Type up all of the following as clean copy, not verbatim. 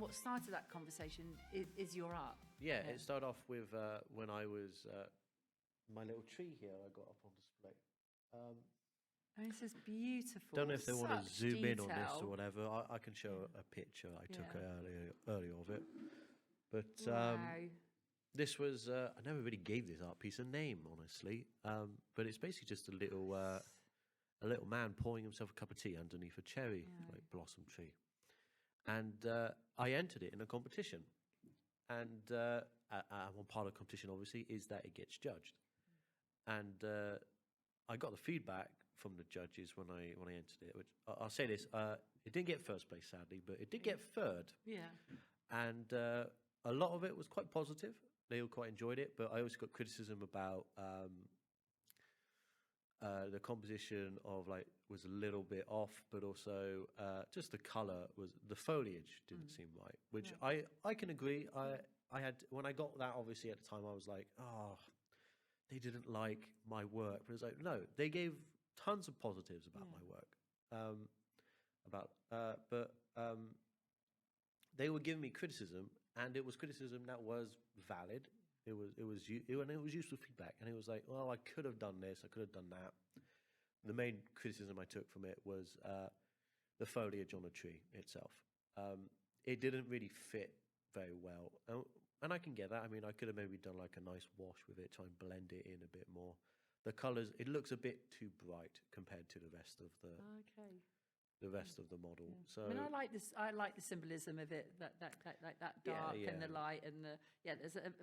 what started that conversation is your art. Yeah, it started off with when I was my little tree here I got up on display. And this is beautiful. Don't know if they want to zoom in on this or detail. whatever. I can show a picture I took earlier of it. But Wow. this was I never really gave this art piece a name, honestly. But it's basically just a little man pouring himself a cup of tea underneath a cherry like blossom tree, and I entered it in a competition. And one part of the competition, obviously, is that it gets judged. And I got the feedback from the judges when I entered it. Which I'll say this: it didn't get first place, sadly, but it did get third. Yeah. And a lot of it was quite positive. They all quite enjoyed it, but I also got criticism about the composition of was a little bit off, but also just the color the foliage didn't seem right, which I can agree. I had when I got that, obviously at the time I was like, oh, they didn't like my work, but it's like no, they gave tons of positives about my work, but they were giving me criticism, and it was criticism that was valid. It was useful feedback, and it was like, well, I could have done this, I could have done that. The main criticism I took from it was the foliage on the tree itself. It didn't really fit very well, and I can get that. I mean, I could have maybe done like a nice wash with it, try and blend it in a bit more. The colors, it looks a bit too bright compared to the rest of the model. Yeah. So I mean, I like this. I like the symbolism of it. That dark and the light and the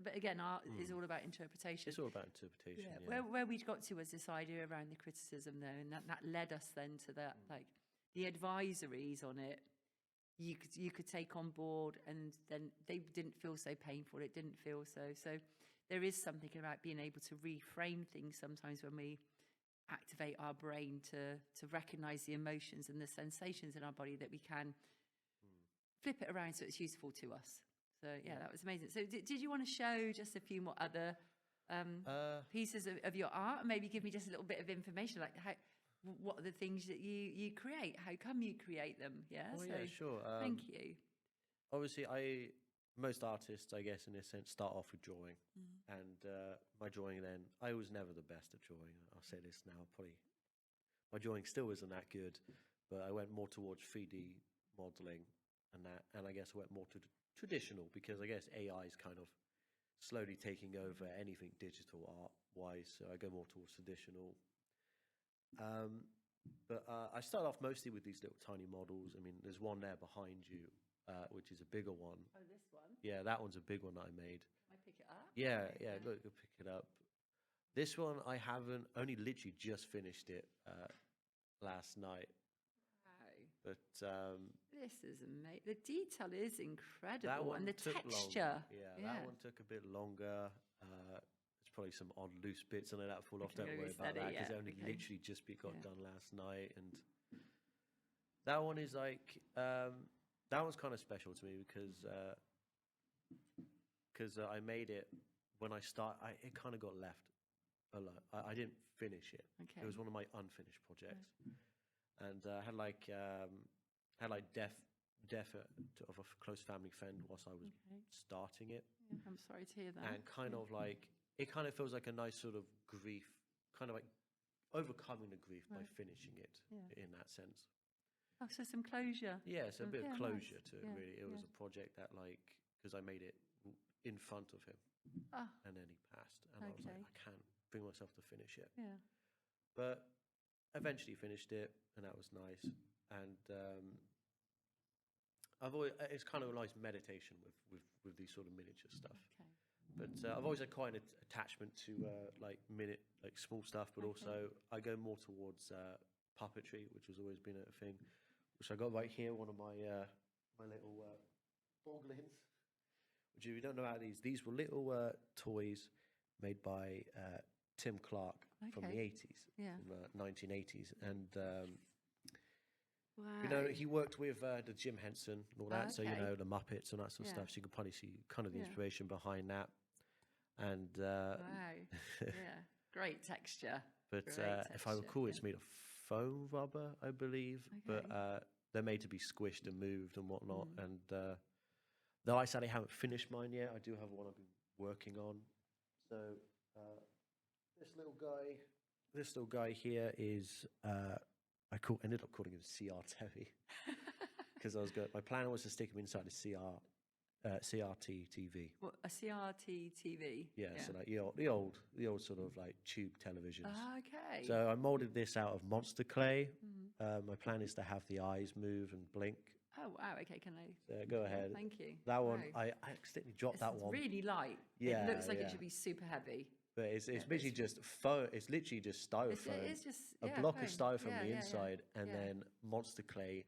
but again, art is all about interpretation. It's all about interpretation. Yeah. Where we got to was this idea around the criticism, though, and that led us then to that like the advisories on it. You could take on board, and then they didn't feel so painful. It didn't feel so. There is something about being able to reframe things sometimes when we activate our brain to recognize the emotions and the sensations in our body, that we can flip it around so it's useful to us. So that was amazing. So did you want to show just a few more other pieces of your art, and maybe give me just a little bit of information, like what are the things that you create, how come you create them? Yeah sure. Thank you. Obviously most artists, I guess, in a sense, start off with drawing. And my drawing then, I was never the best at drawing. I'll say this now, my drawing still isn't that good, but I went more towards 3D modeling and that, and I guess I went more to traditional, because I guess AI is kind of slowly taking over anything digital art-wise, so I go more towards traditional. But I start off mostly with these little tiny models. I mean, there's one there behind you, which is a bigger one. Oh, this one? Yeah, that one's a big one that I made. Can I pick it up? Yeah, look, you'll pick it up. This one I haven't, only literally just finished it last night. Wow. But this is amazing. The detail is incredible. that one and the took texture. Longer. Yeah, that one took a bit longer. There's probably some odd loose bits on it that fall off. Don't worry about that, because it only literally just got done last night. And that one is like, that one's kind of special to me because I made it when it kind of got left alone. I didn't finish it. Okay. It was one of my unfinished projects, and I had death of a close family friend whilst I was starting it. Yeah, I'm sorry to hear that. And kind of like, it kind of feels like a nice sort of grief, kind of like overcoming the grief by finishing it in that sense. Oh, so some closure. Yeah, so a bit of closure nice. to it, really. It was a project that, because I made it in front of him, and then he passed, and I was like, I can't bring myself to finish it. Yeah. But eventually finished it, and that was nice. And it's kind of a nice meditation with these sort of miniature stuff. Okay. But I've always had quite an attachment to small stuff, but also I go more towards puppetry, which has always been a thing. Which I got right here, one of my my little boglins. Which, if you don't know about these were little toys made by Tim Clark from the 80s, from the 1980s, and wow. you know, he worked with the Jim Henson and all that, so you know, the Muppets and that sort of stuff. So you can probably see kind of the inspiration behind that. And wow, great texture. But if I recall, it's made of foam rubber, I believe. But they're made to be squished and moved and whatnot. And Though I sadly haven't finished mine yet. I do have one I've been working on. So this little guy here is ended up calling him CR Terry because my plan was to stick him inside a CRT TV. What, a CRT TV? Yeah, so like the old sort of like tube televisions. Okay. So I molded this out of monster clay. My plan is to have the eyes move and blink. Oh wow. Okay. Can I? So go ahead. Thank you. That one, Wow. I accidentally dropped that one. It's really light. Yeah, It looks like yeah. it should be super heavy. But it's literally just it's literally just styrofoam. It's just a block of styrofoam on the Yeah. inside, and then monster clay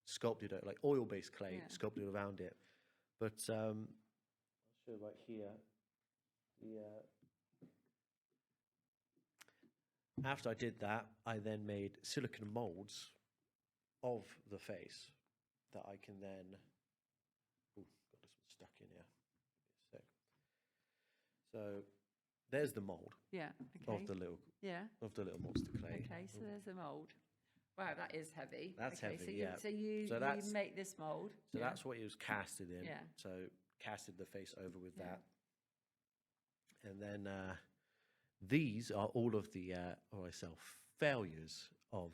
sculpted, like oil-based clay sculpted around it. But I'll show you right here. After I did that, I then made silicone molds of the face that I can then. Oh, got this one stuck in here. Give me a sec. So there's the mold. Yeah. Of Okay. the little monster clay. Okay. So there's a mold. Wow, that is heavy. That's okay, heavy. So yeah. you make this mold. So that's what it was casted in. Yeah. So casted the face over with that, and then these are all of the failures of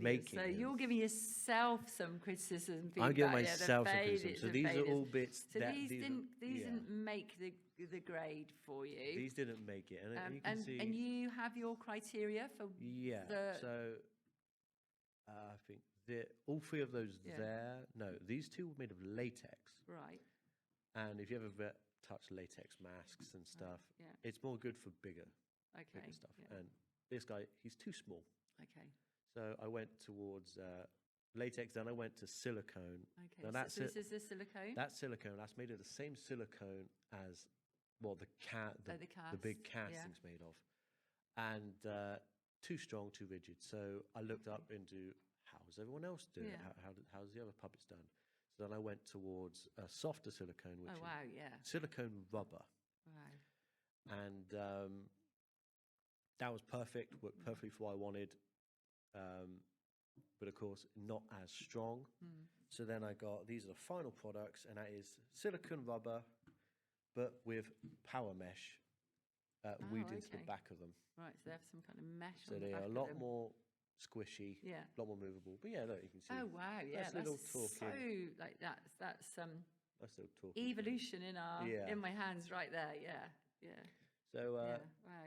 making. So you're giving yourself some criticism. I'm giving feedback, myself some failures, criticism. So the these are failures. all bits. So that these didn't make the grade for you. These didn't make it, and you can see. And you have your criteria for So I think all three of those there. No, these two were made of latex. Right. And if you ever touch latex masks and stuff, it's more good for bigger stuff. Yeah. And this guy, he's too small. Okay. So I went towards latex, then I went to silicone. Okay. Now So this is the silicone? That's silicone. That's made of the same silicone as, well, the big casting's made of. And too strong, too rigid. So I looked up into how's everyone else doing it? How's the other puppets done? So then I went towards a softer silicone, which is silicone rubber. Wow. And that was perfect, worked perfectly for what I wanted. But of course, not as strong. So then I got, these are the final products, and that is silicone rubber, but with power mesh weaved into the back of them. Right, so they have some kind of mesh So on the they back are a of lot them. more squishy, a lot more movable. But yeah, look, you can see. Oh wow, yeah, That's little so talking. like that's That's little talking. evolution in my hands right there. Yeah. So Wow.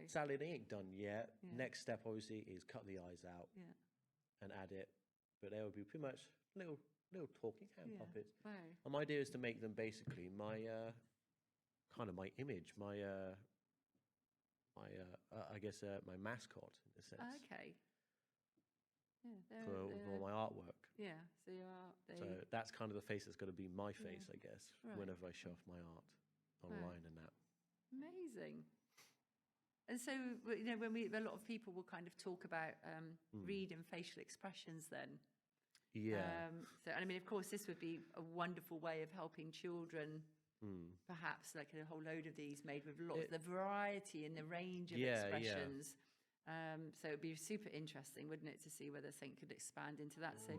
sadly, they ain't done yet. Yeah. Next step, obviously, is cut the eyes out and add it. But they would be pretty much little talking hand puppets. Wow. And my idea is to make them basically my kind of my image, my I guess my mascot in a sense. Okay. Yeah, For my artwork. Yeah, so you are. So that's kind of the face that's going to be my face, I guess, Right. whenever I show off my art online and that. Amazing. And so, when a lot of people will kind of talk about reading facial expressions then. Yeah. So, and I mean, of course, this would be a wonderful way of helping children, perhaps like a whole load of these made with lots of the variety and the range of expressions. So it'd be super interesting, wouldn't it, to see whether something could expand into that. So.